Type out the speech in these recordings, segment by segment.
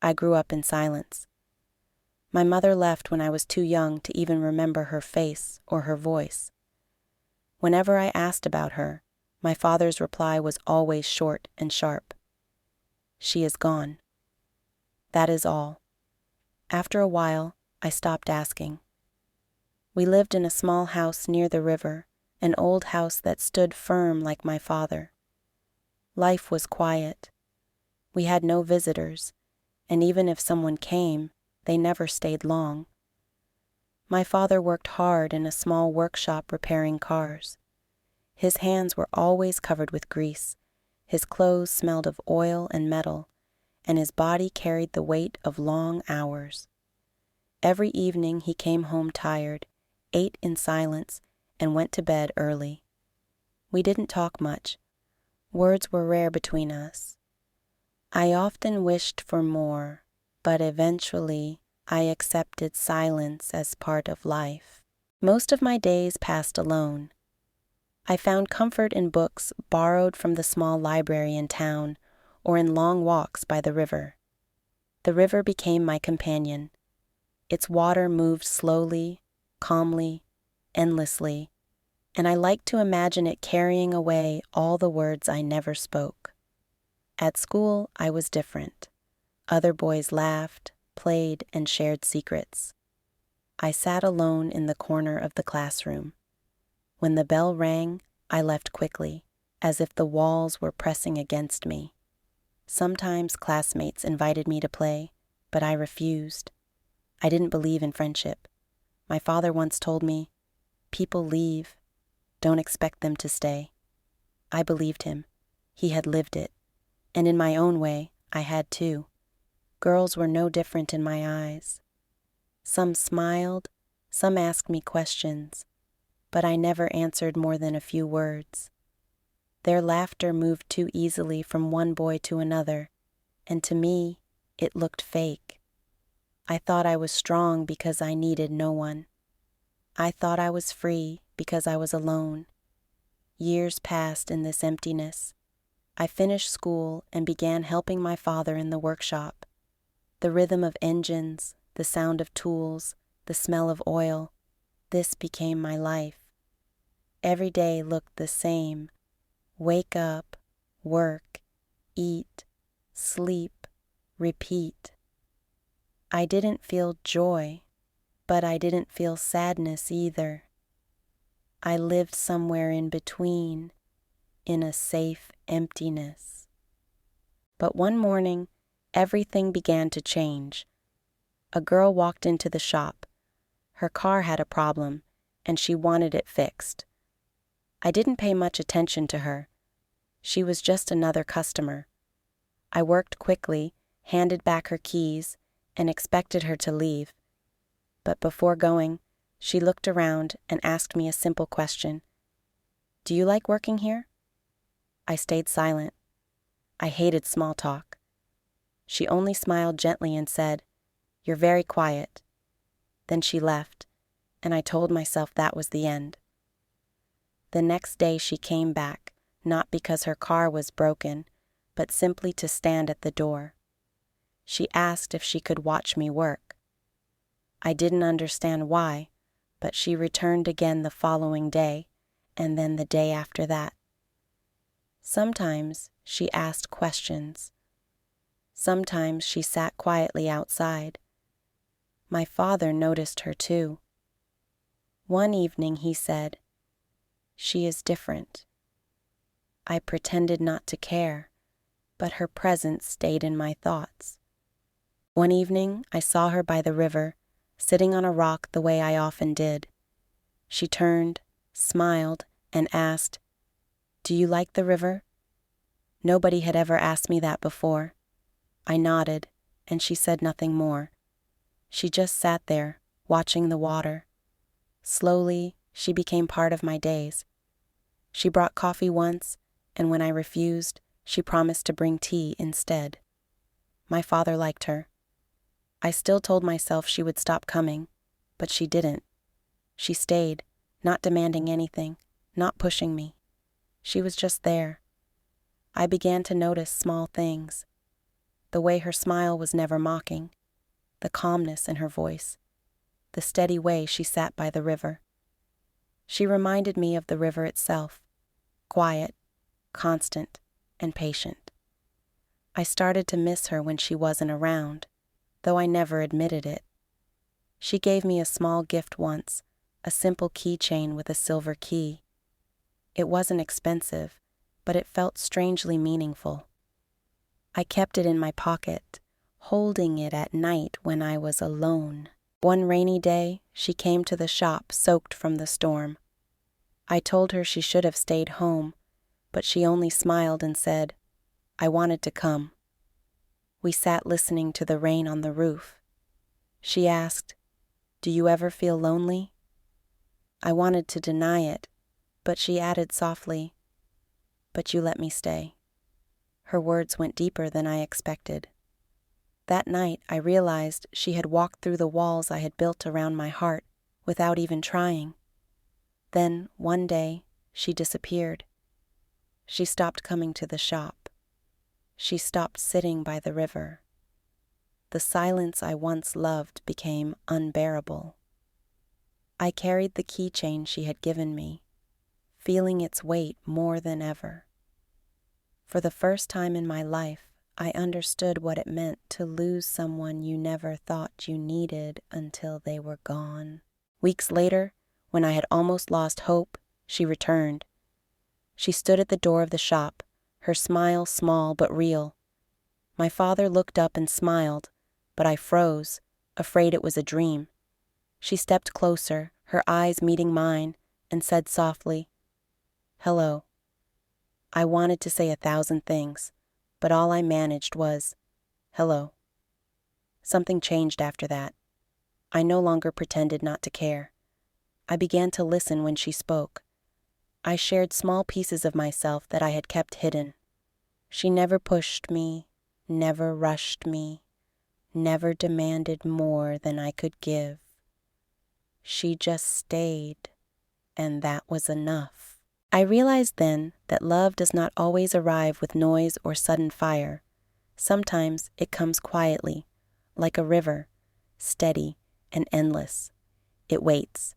I grew up in silence. My mother left when I was too young to even remember her face or her voice. Whenever I asked about her, my father's reply was always short and sharp. She is gone. That is all. After a while, I stopped asking. We lived in a small house near the river, an old house that stood firm like my father. Life was quiet. We had no visitors, and even if someone came, they never stayed long. My father worked hard in a small workshop repairing cars. His hands were always covered with grease, his clothes smelled of oil and metal, and his body carried the weight of long hours. Every evening he came home tired, ate in silence, and went to bed early. We didn't talk much. Words were rare between us. I often wished for more, but eventually I accepted silence as part of life. Most of my days passed alone. I found comfort in books borrowed from the small library in town or in long walks by the river. The river became my companion. Its water moved slowly, calmly, endlessly, and I liked to imagine it carrying away all the words I never spoke. At school, I was different. Other boys laughed, played, and shared secrets. I sat alone in the corner of the classroom. When the bell rang, I left quickly, as if the walls were pressing against me. Sometimes classmates invited me to play, but I refused. I didn't believe in friendship. My father once told me, "People leave. Don't expect them to stay." I believed him. He had lived it. And in my own way, I had too. Girls were no different in my eyes. Some smiled, some asked me questions, but I never answered more than a few words. Their laughter moved too easily from one boy to another, and to me, it looked fake. I thought I was strong because I needed no one. I thought I was free because I was alone. Years passed in this emptiness. I finished school and began helping my father in the workshop. The rhythm of engines, the sound of tools, the smell of oil, this became my life. Every day looked the same. Wake up, work, eat, sleep, repeat. I didn't feel joy, but I didn't feel sadness either. I lived somewhere in between, in a safe emptiness. But one morning, everything began to change. A girl walked into the shop. Her car had a problem, and she wanted it fixed. I didn't pay much attention to her. She was just another customer. I worked quickly, handed back her keys, and expected her to leave. But before going, she looked around and asked me a simple question. "Do you like working here?" I stayed silent. I hated small talk. She only smiled gently and said, "You're very quiet." Then she left, and I told myself that was the end. The next day she came back, not because her car was broken, but simply to stand at the door. She asked if she could watch me work. I didn't understand why, but she returned again the following day, and then the day after that. Sometimes she asked questions. Sometimes she sat quietly outside. My father noticed her too. One evening he said, "She is different." I pretended not to care, but her presence stayed in my thoughts. One evening I saw her by the river, sitting on a rock the way I often did. She turned, smiled, and asked, "Do you like the river?" Nobody had ever asked me that before. I nodded, and she said nothing more. She just sat there, watching the water. Slowly, she became part of my days. She brought coffee once, and when I refused, she promised to bring tea instead. My father liked her. I still told myself she would stop coming, but she didn't. She stayed, not demanding anything, not pushing me. She was just there. I began to notice small things. the way her smile was never mocking, the calmness in her voice, the steady way she sat by the river. She reminded me of the river itself, quiet, constant, and patient. I started to miss her when she wasn't around, though I never admitted it. She gave me a small gift once, a simple keychain with a silver key. It wasn't expensive, but it felt strangely meaningful. I kept it in my pocket, holding it at night when I was alone. One rainy day, she came to the shop soaked from the storm. I told her she should have stayed home, but she only smiled and said, "I wanted to come." We sat listening to the rain on the roof. She asked, "Do you ever feel lonely?" I wanted to deny it, but she added softly, "But you let me stay." Her words went deeper than I expected. That night, I realized she had walked through the walls I had built around my heart without even trying. Then, one day, she disappeared. She stopped coming to the shop. She stopped sitting by the river. The silence I once loved became unbearable. I carried the keychain she had given me, feeling its weight more than ever. For the first time in my life, I understood what it meant to lose someone you never thought you needed until they were gone. Weeks later, when I had almost lost hope, she returned. She stood at the door of the shop, her smile small but real. My father looked up and smiled, but I froze, afraid it was a dream. She stepped closer, her eyes meeting mine, and said softly, "Hello." I wanted to say 1,000 things, but all I managed was, "Hello." Something changed after that. I no longer pretended not to care. I began to listen when she spoke. I shared small pieces of myself that I had kept hidden. She never pushed me, never rushed me, never demanded more than I could give. She just stayed, and that was enough. I realized then that love does not always arrive with noise or sudden fire. Sometimes it comes quietly, like a river, steady and endless. It waits.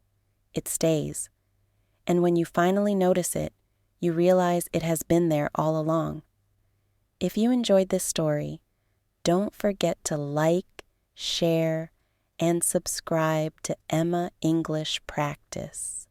It stays. And when you finally notice it, you realize it has been there all along. If you enjoyed this story, don't forget to like, share, and subscribe to Emma English Practice.